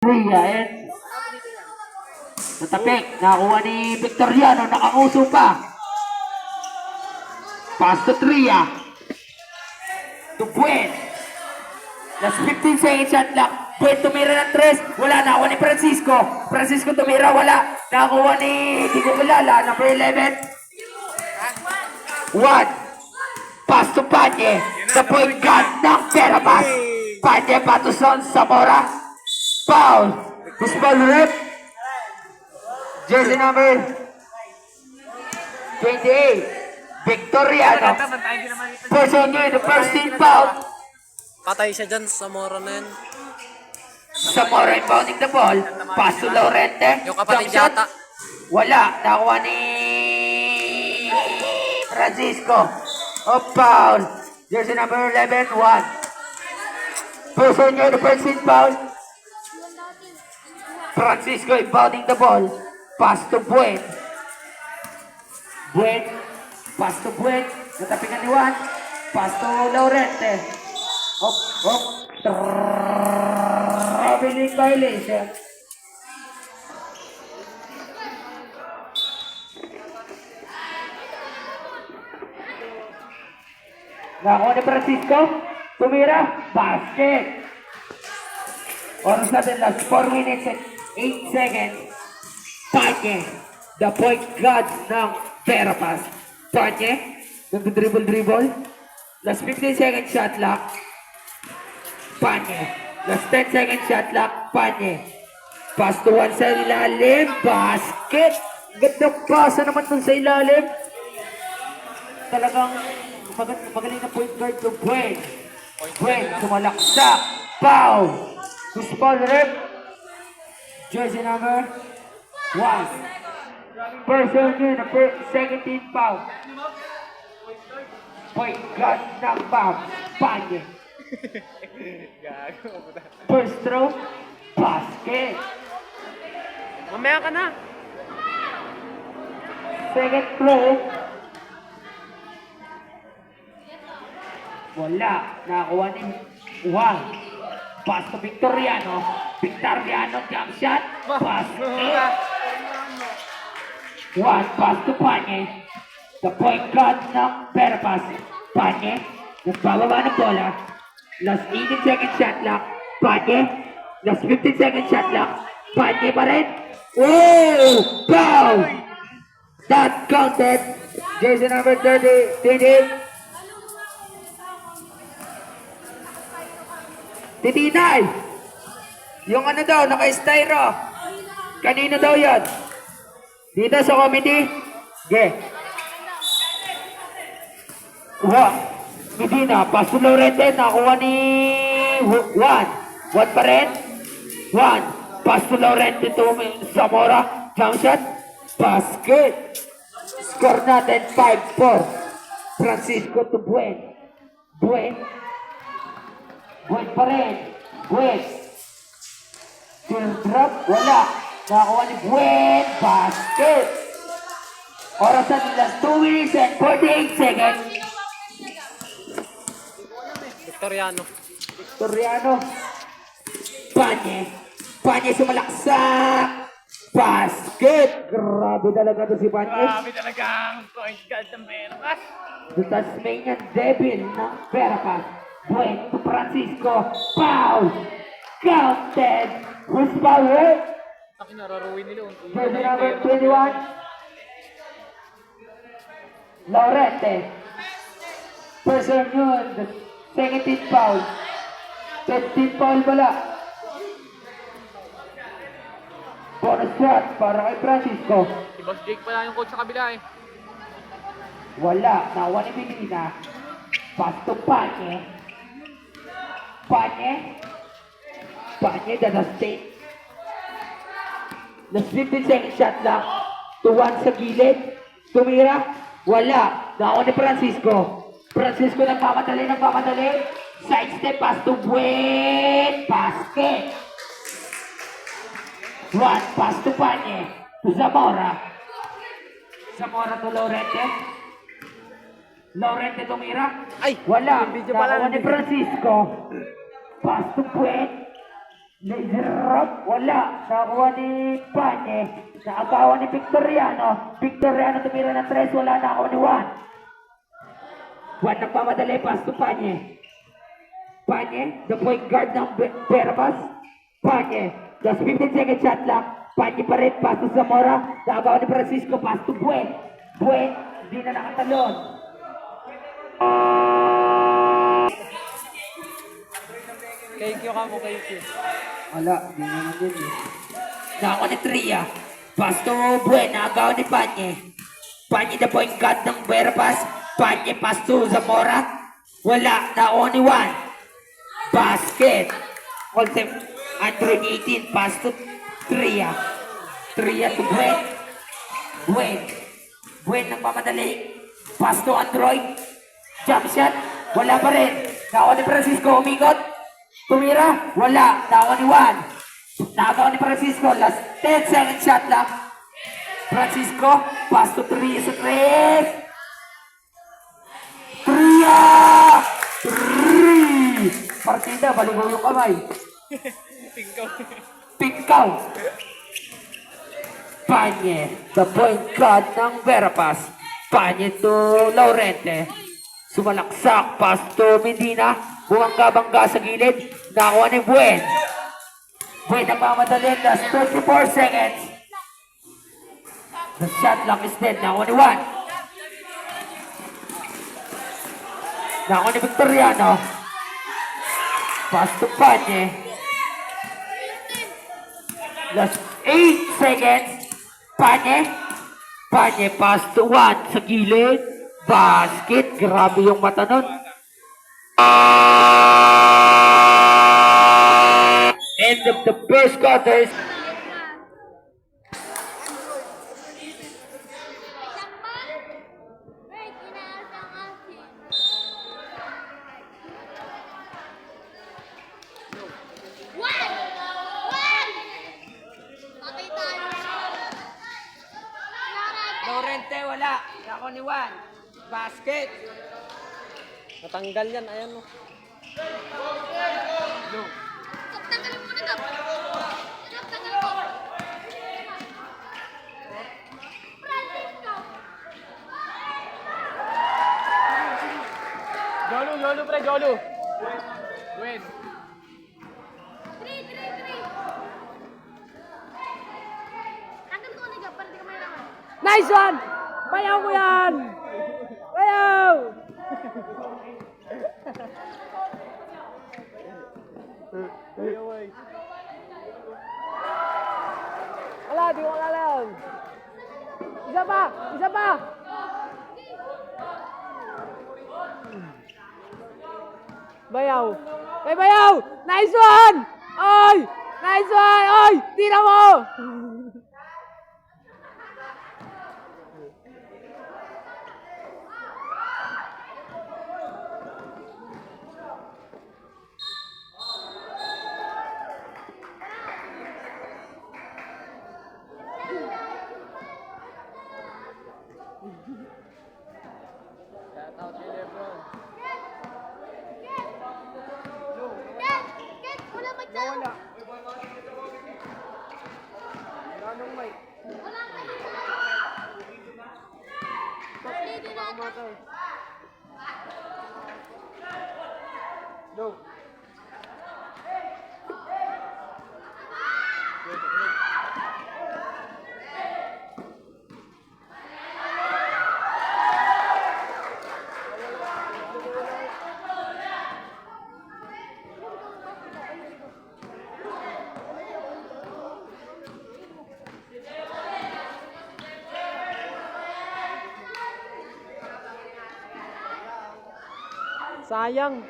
Ria, and natapik, nakuha ni Victoriano, nakanguso pa. Pass to Tria. To Buen. Last 15 seconds shot clock. Buen tumira ng 3. Wala, nakuha ni Francisco. Francisco tumira, wala. Nakuha ni, hindi ko kilala, number 11. 1. Pass to Panye. The point guard ng Perapas. Panye Patuson, Zamora. Foul. This ball rip. Jersey number 28. Victoriano. Person nyo, the first team foul. Patay siya dyan sa Moro na yan. Zamora inbounding the ball. Pass to Lorente. Yung kapatid Jump shot. yata. Wala. Nakuha ni Francisco. Oh, foul. Jersey number 11, 1. Person nyo, the first team foul. Francisco inbounding the ball. Pass to Buen. Buen. Pass to Buen. Natapikan ni Juan. Pass to Laurente. Hop, hop. Traveling violation. Nakuha ni Francisco. Tumira. Basket. Oras natin last 4 minutes and 8 seconds. Panye. The point guard ng Perapas. Panye. Nag-dribble. Last 15 seconds shot clock. Panye. Last 10 seconds shot clock. Panye. Pass to one sa ilalim. Basket. Gandang pasa naman dun sa ilalim. Talagang magaling na point guard to Buen. Buen. Sumalaksa. Foul. Who's ball rip? Jersey number 1. Person yun, the second team foul. Point guard ng foul. Panye. First throw, basket. Mamaya ka na. Second throw. Wala. Nakakuha ni Juan. Pass to Victoriano. Victoriano jump shot. Basket. One pass to Panye. The point guard ng Perapas. Panye. Nagbababa ng bola. Last 18 second shot clock. Panye. Last 15 second shot clock. Panye pa rin. Oh! Foul! Not counted. Jersey number 30. 28. Titinay! Yung ano daw, naka-styro. Kanino daw yan? Dito sa committee? Okay. Kuha. Medina, pass to Lorente, nakuha ni Juan. Juan pa rin? Juan. Pass to Lorente to Zamora. Jump shot. Basket. Score natin 5-4. Francisco to Buen. Buen. Buen pa rin. Buen. Still drop. Wala. Nakakuha ni Buen. Basket. Oras natin last 2 minutes and 48 seconds. Victoriano. Victoriano. Panye. Panye sumalaksak. Basket. Grabe talaga to si Panye. Grabe talaga ang point guard ng Perapas. The Tasmanian Devil ng Perapas. Buen to Francisco. Foul. Counted. Who's foul? Ako nararuin nila. Jersey number 21. Laurente. Person yun. The second team foul. 15 foul pala. Bonus shot para kay Francisco. Si Boss Jake pala yung coach sa kabila eh. Wala. Nakuha ni Medina. Pass to Panye. Panye. Panye dada state. Last 15 second shot lang. To one sa gilid. Tumira. Wala. Nakuha ni Francisco. Francisco nagpapadali. Side step pass to Buen. Basket. One pass to Panye. To Zamora. Zamora to Lorente. Lorente tumira. Ay! Wala. Yung video pala Nakuha ni nandun. Francisco. Pass to Buen. Laser rock, wala. Nakuha ni Panye. Naagawan ni Victoriano. Victoriano tumira ng 3, wala. Nakuha ni Juan. Juan nagmamadali, pass to Panye. Panye, the point guard ng Verpas. Panye, just 15 second shot lang. Panye pa rin, pass to Zamora. Naagawan ni Francisco, pass to Buen. Buen, hindi na nakatalon. KQ ka mo, KQ. Wala, hindi naman din eh. Nakuha ni Tria. Pass to Buen, naagawan ni Panye. Panye the point guard ng Verpas. Panye pass to Zamora. Wala, nakuha ni Juan. Basket. Concept, Android 18, pass to Tria. Tria to Buen. Buen. Buen nagmamadali. Pass to Android. Jump shot. Wala pa rin. Nakuha ni Francisco, umikot. Tumira. Wala. Nakuha ni Juan. Nakuha ni Francisco. Last 10 second shot lang. Francisco. Pass to Tria sa 3. Tria! 3! Partida, baligaw yung kamay. Pingkaw. Panye, the point guard ng Verapaz. Panye to Laurente. Sumalaksak, pass to Medina. Bumangga-bangga sa gilid. Nakuha ni Buen. Buen nagmamadali. Last 34 seconds. The shot clock is dead. Nakuha ni Juan. Nakuha ni Victoriano. Pass to Panye. Last 8 seconds. Panye. Panye pass to Juan sa gilid. Basket. Grabe yung mata nun. End of the first quarter. Laurente, wala. Ako ni Juan. Basket. Natanggal yan, ayan o. Tanggalin mo na to. Tanggalin mo. Francisco. Jolo, pre, Jolo. Win. 3. Tanggal ko na para di ka mahirapan. Nice one! Bayaw mo yan! Bayaw! Wala, di ko alam. Isa pa! Isa pa! Bayaw! Kay Bayaw! Nice one! Oy! Nice one! Oy! Tira mo! Shout out kay Lebron. Ken, wala magsaw. Wala nung mic. Wala kayo. Pwede natin. No. Sayang.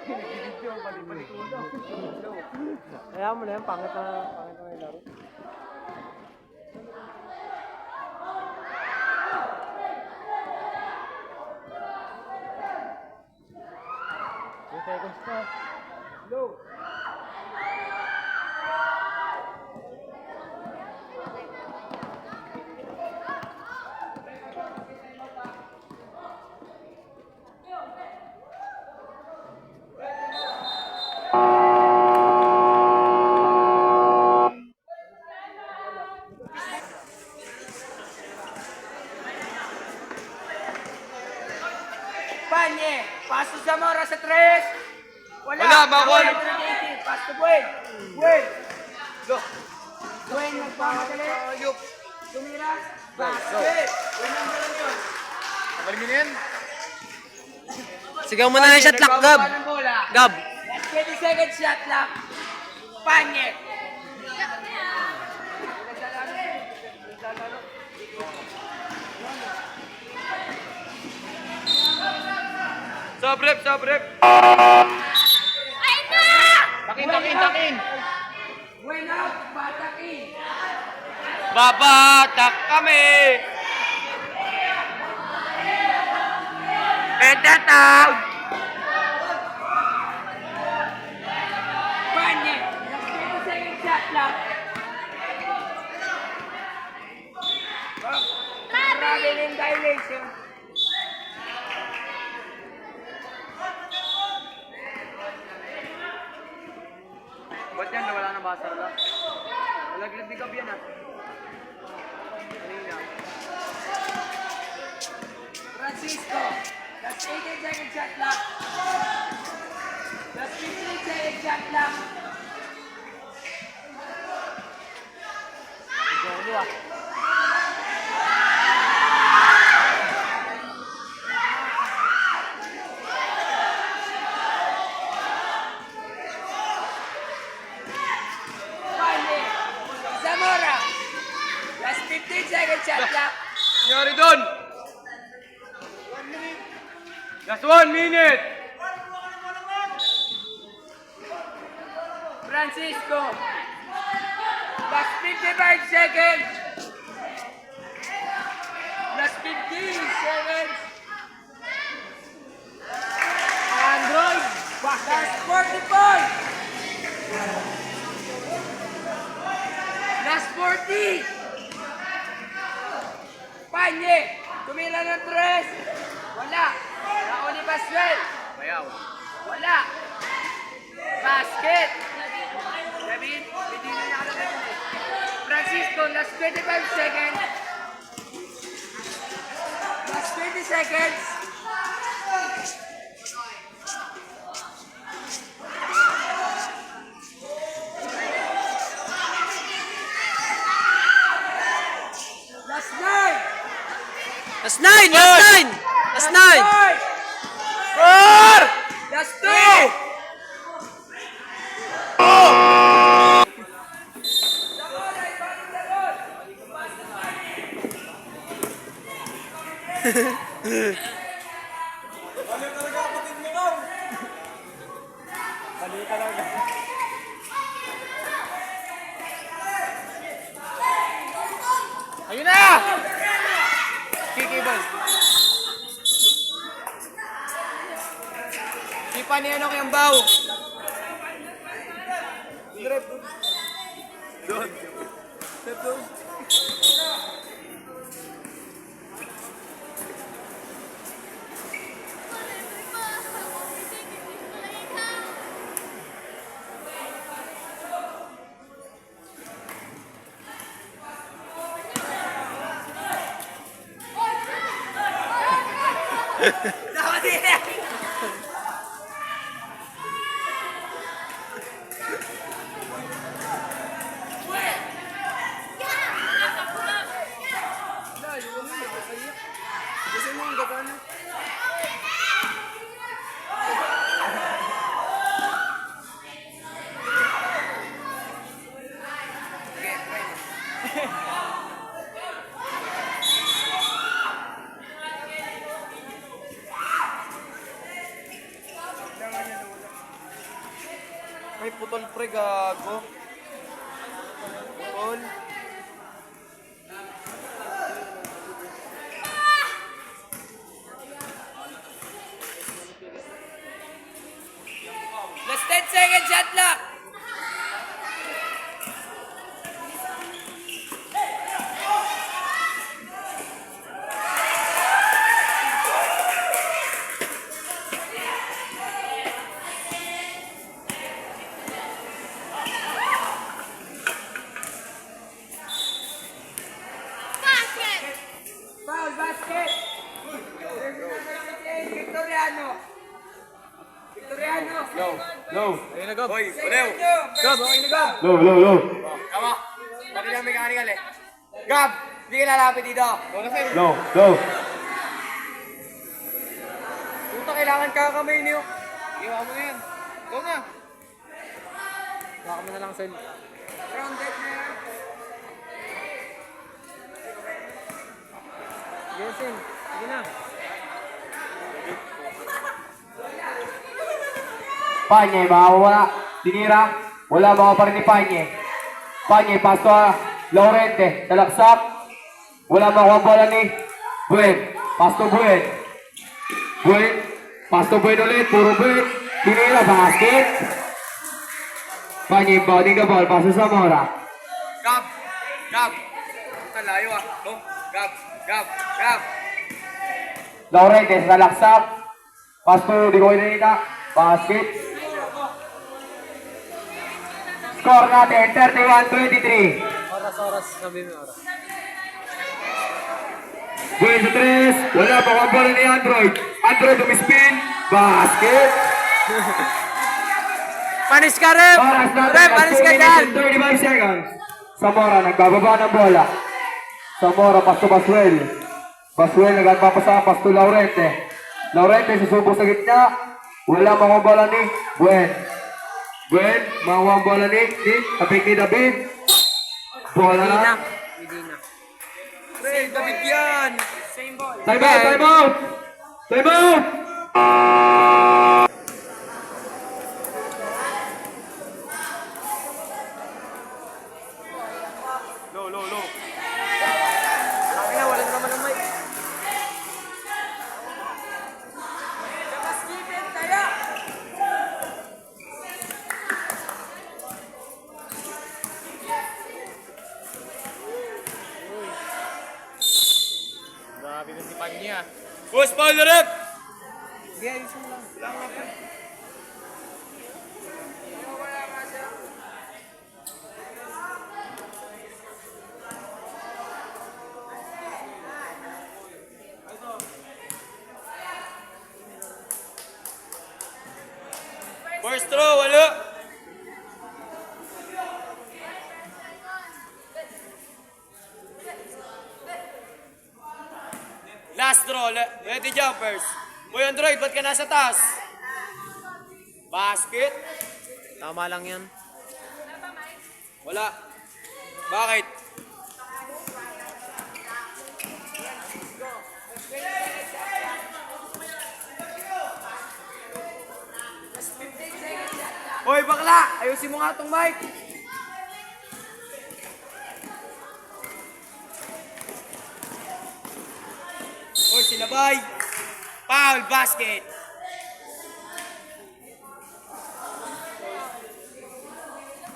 Kaya mo na yan, pangit na yung laro. Two seconds na. Low. Bawal. Pass to Buel. Buel. Buel, nagpamadali. Tumira. Basket. Buel ang dala yun. Balik mo na yan. Sigaw mo na ng shot lock, Gab. Nagpakuha ng bola. Gab. 20 seconds shot lock. Panye. Stop rep, stop rep. Ay na! Takin. Buel out. Patakin. Babatak kami. Entataw! Panye. 20 seconds shot lock. Traveling dilation. Ba't yan? Wala na basa lang. Nalaglag ni Gab yan ah. Kanina. Francisco. That's 18 seconds shot lock. That's 15 seconds shot lock. Panye. Zamora. That's 15 seconds shot clock. Nangyari doon. Just 1 minute. Francisco. That's 55 seconds. That's 15 seconds. Android. That's 45. That's 40. Panye. Tumila ng 3. Wala. Nauli Paswell. Bayaw. Wala. Basket. David, hindi na nakalagay. Francisco, last 25 seconds. Last 20 seconds. Last 9. Last 9! Last 9! Last 9! 4. Last 2. Ayun na! Kikibol. Sipa niya ano kayang baw. Doon. Doon. May putol pre, gago. Putol. Last 10 seconds shot clock. Basket! Foul basket. Victoriano. Victoriano. No. na, Gab. Hoy, ulew. Gab, okay na, Gab. Low. Tama. Pati na mechanical eh. Gab, hindi ka lalapit dito. Low. Puta, kailangan kakamay niyo. Iwa mo na yan. Go na. Baka mo na lang, Sel. Grounded na yan. Yes, Sel. Sige na. Panye, makawala. Tinira. Wala mga pa rin ni Panye. Panye, pasto Laurente. Talaksak. Wala mga bola ni Buen. Pasto Buen. Pasto Buen ulit. Puro Buen. Tinira. Basket. Panye, body ka ball. Paso sa Mora. Gab. Puta, layo ah. Oh, Gab. Laurente. Talaksak. Pasto. Di ko inanita. Basket. Score natin, 31-23. Oras, sabi mo oras. Buwan sa 3. Wala pa ang bola ni Android. Android umispin. Basket. Panis ka, Rep! Oras natin. Rep, panis ka dyan! 35 seconds. Zamora nagbababa ng bola. Zamora pasto Baswell. Baswell nagpapasa pasto Laurente. Laurente susubok sa gitna. Wala mga bola ni Buen. Mga bola ni Tapik ni David. Bola na. Medina. Pre, David yan. Time out! Low. Sabi na, wala naman ng mic. Grabe na si Panya. Boss, Paul, Rep! Sige, ayusin mo lang. First throw, wala. Last throw, ready jumpers. Boy Android, ba't ka nasa taas? Basket? Tama lang yan. Wala. Bakit? Hoy, bakla! Ayusin mo nga tong mic! Hoy, sinabay! Foul, basket!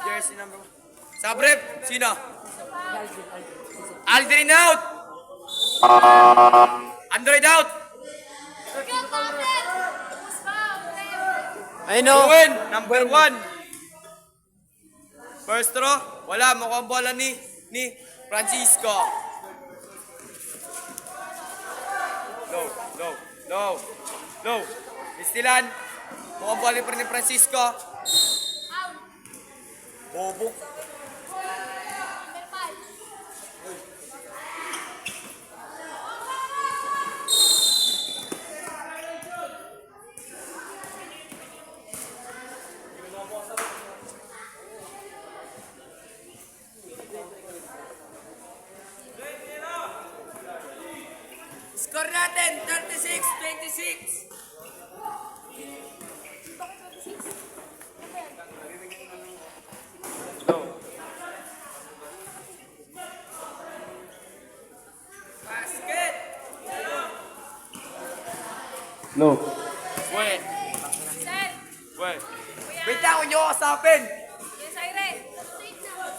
Jersey number 1. Sabrep, sino? Aldrin out! Android out! I know. Owen, number 1. First throw, wala. Mukhang bola ni Francisco. Low. Istilan. Mukhang bola pa ni Francisco. Bobo. Score natin, 36-26. Basket! Low. Wait. Sir, Wait. Wait lang, huwag niyo ako kasapin. yung siren.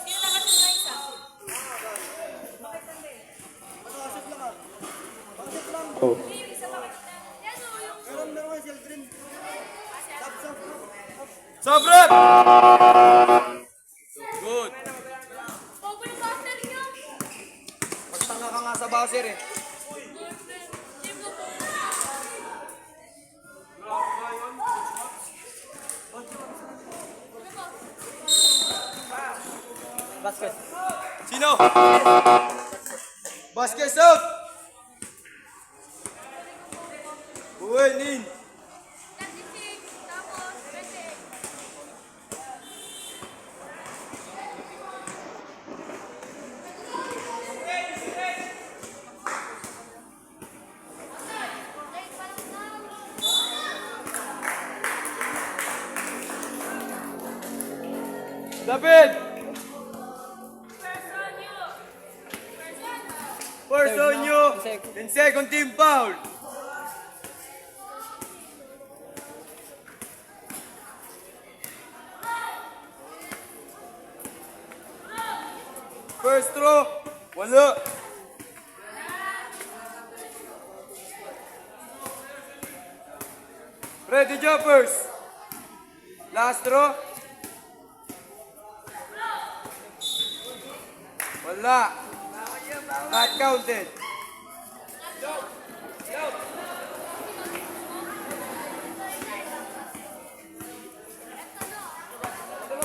Sino nakasip na isa? Oh. Yung isa bakit na? Yan o, yung... Sobrang! Good. Pogo yung master niyo. Magtanga ka nga sa buzzer eh. Team ko po. Basket. Sino? Basket out! Uy, Nin! David! First on you! And second team foul! First throw, wala. Ready jumpers. Last throw. Wala. Not counted.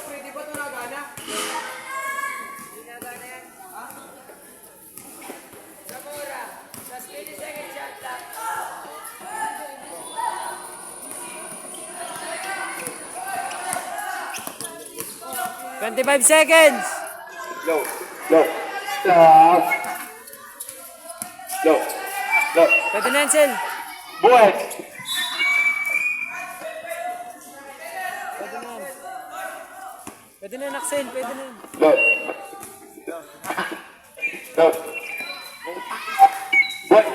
Pwede ba ito nagana? 25 seconds. Low. Stop. Low. Pwede na yan, Sel. Buwan. Pwede na yan, Axel. Pwede na yan. Low. Buwan.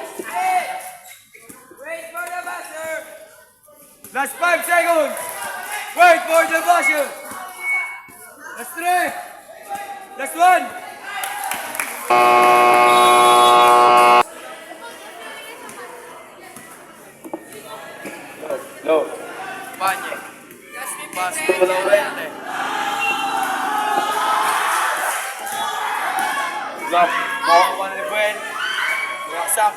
Wait for the buzzer. Last 5 seconds. Wait for the buzzer. Last 3. Last 1. Low. Panye. Pasto Laurente. Lock. Makakuha na ni Buen. Waksak.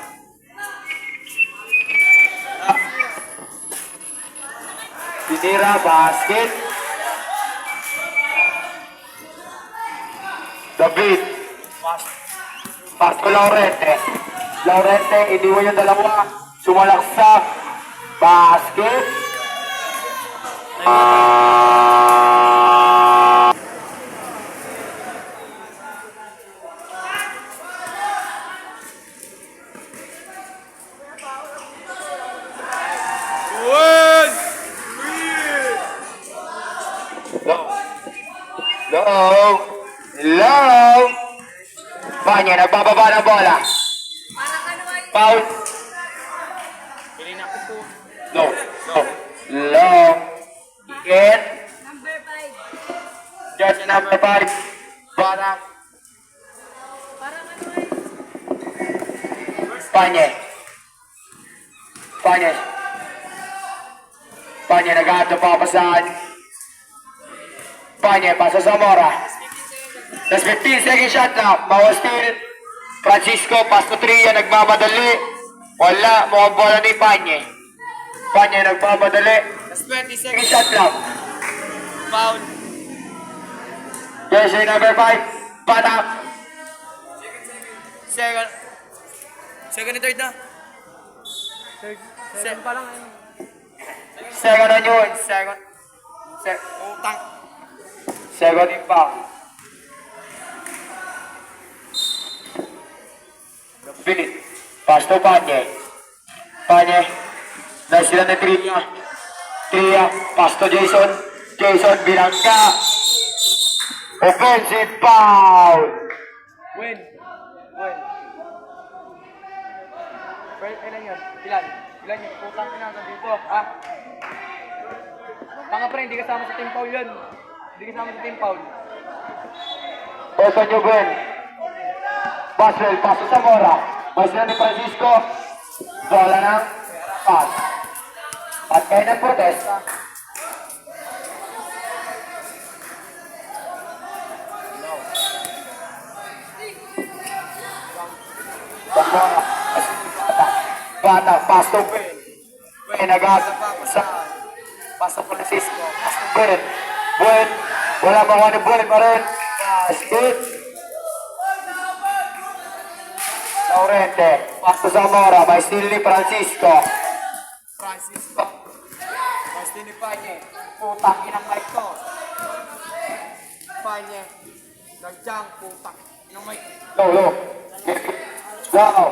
Tinira basket. David. Pasto Laurente. Laurente, iniwan yung dalawa. Sumalaksak. Basket. Buen. Low. Panya, nagbababa ng bola. Foul. Low. Hit. Jersey number 5. Barak. Panya, nag-ato papasahan. Panya, pasa sa Mora. That's 15 second shot na. Bawal steal. Francisco, pass to 3 yan, nagmamadali. Wala, mukhang bola ni Panye. Panye, nagmamadali. Last 20 Second seconds. shot lang. Foul. Jersey number 5. Batak. Second. Second and third na. Second pa lang. Second on yun. Utang. Second impact. Pilit. Pass to Panye. Nice sila ni Tria. Pass to Jason. Bilangka. Offensive foul. Win. Ilan yun? Ilan yun? Utang pinasa dito. Tanga pre, hindi kasama sa team foul yun. Ito nyo, Ben. Basel, paso sa Mora. Nice sila ni Francisco. Bola ng pass. At kayo nag-protesta. Bata, pass to Ben. Ben, nag-asa sa pass to Francisco. Pass to Ben. Wala pa ako ni Ben pa rin. pass. Good. Laurente. Pass to Zamora by Stanley Francisco. Francisco. By Stanley Panye. Putang inang mic to. Panye. Nagjang, putak. Inang mic. Low, low. Wow.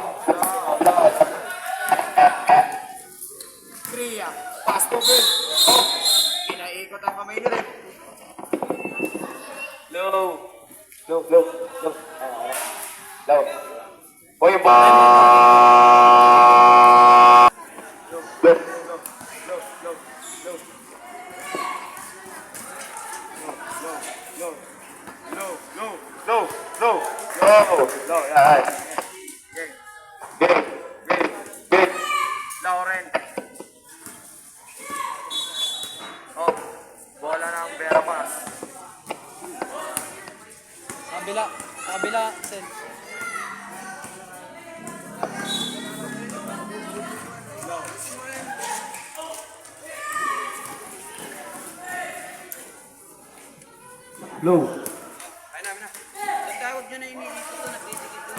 Low. Tria. Pass to Bill. Oh. Pinaikot ang kamay ni Red. Low. Low, low, low. Low. Oy, ba? Low. Low, yeah. Good. Lauren. Oh. Bola ng Verapaz. Kabila. Kabila, Sen. Low. Tawag nyo na iniisip ko, nagdidikit.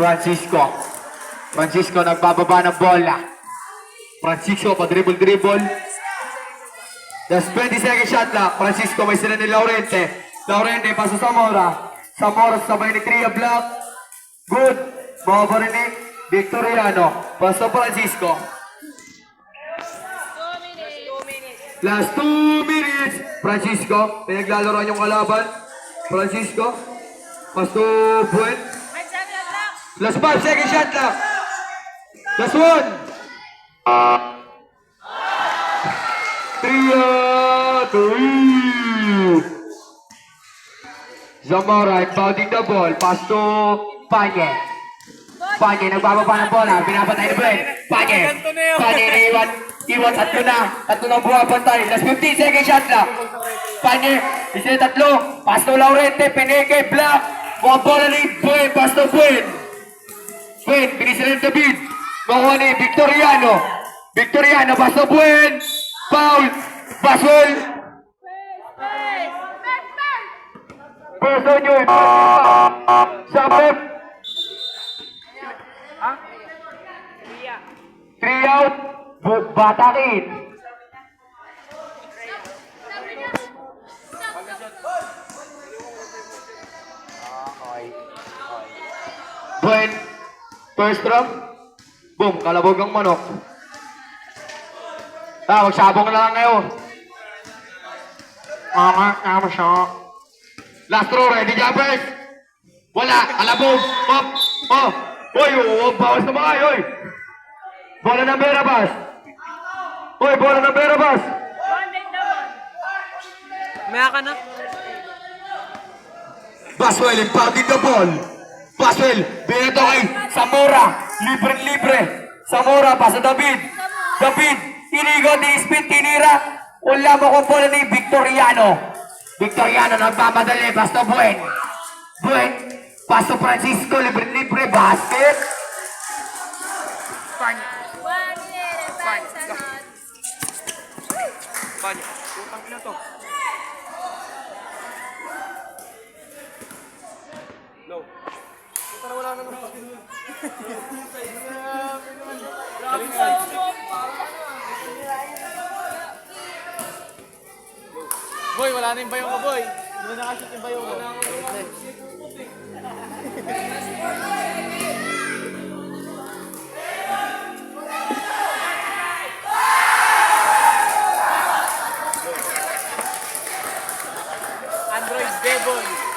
Francisco nagbababa ng bola. Francisco pa-dribble. That's 20 second shot clock. Francisco may sila ni Laurente. Laurente paso Zamora. Zamora sabay ni Tria Black. Good. Mababa rin ni Victoriano. Paso Francisco. Last 2 minutes. Francisco. Pinaglalaro yung kalaban. Francisco. Paso Buen. Last 5 second shot clock. Last 1. Zamora inbounding the ball. Pass to Panye. Panye nagbababa ng bola. Pinapatay ni Brent. Panye naiwan. Iwan tatlo na buwapantay. Last 15 second shot lang. Panye. Isa tatlo. Pass to Laurente. Peneke. Black. Mga bola ni Buen. Pass to Buen. Buen. Pinisa ng David. Makuha ni Victoriano. Pass to Buen. Foul. Basol. Person nyo. Sabot. 3 out. Batakin. Buen. First round. Boom. Kalabog ang manok. Magsabong na lang ngayon. Tama siya. Last throw, ready, Jappers? Wala, kalabog. Up. Oh. Oy, bawas na mga, oy. Bola ng Verapaz. Oy, bola ng Verapaz. Maya ka na. Baswell, impounding the ball. Baswell, binato kay Zamora. Libre. Zamora, pasa David. Inigo ni Spin, tinira. Wala mo kung bola ni Victoriano. Nagmamadali. Basta Buen. Paso Francisco. Libre. Basket. Panye. Putang ina to. Low. Para wala naman. Boy, wala na yung bayong ko, boy. Hindi na nakashoot yung bayong ko. Android Devon.